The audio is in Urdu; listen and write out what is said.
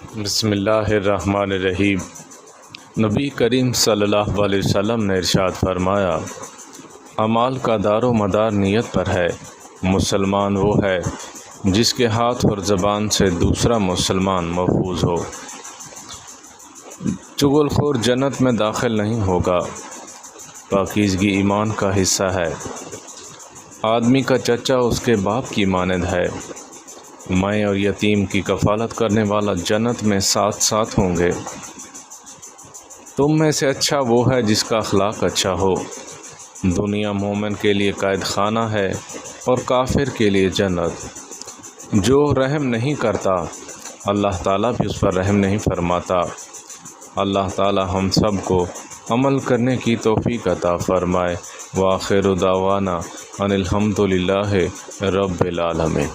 بسم اللہ الرحمن الرحیم۔ نبی کریم صلی اللہ علیہ وسلم نے ارشاد فرمایا، اعمال کا دار و مدار نیت پر ہے۔ مسلمان وہ ہے جس کے ہاتھ اور زبان سے دوسرا مسلمان محفوظ ہو۔ چغل خور جنت میں داخل نہیں ہوگا۔ پاکیزگی ایمان کا حصہ ہے۔ آدمی کا چچا اس کے باپ کی مانند ہے۔ میں اور یتیم کی کفالت کرنے والا جنت میں ساتھ ساتھ ہوں گے۔ تم میں سے اچھا وہ ہے جس کا اخلاق اچھا ہو۔ دنیا مومن کے لیے قید خانہ ہے اور کافر کے لیے جنت۔ جو رحم نہیں کرتا اللہ تعالیٰ بھی اس پر رحم نہیں فرماتا۔ اللہ تعالیٰ ہم سب کو عمل کرنے کی توفیق عطا فرمائے۔ وآخر دعوانا ان الحمد للہ رب العالمین۔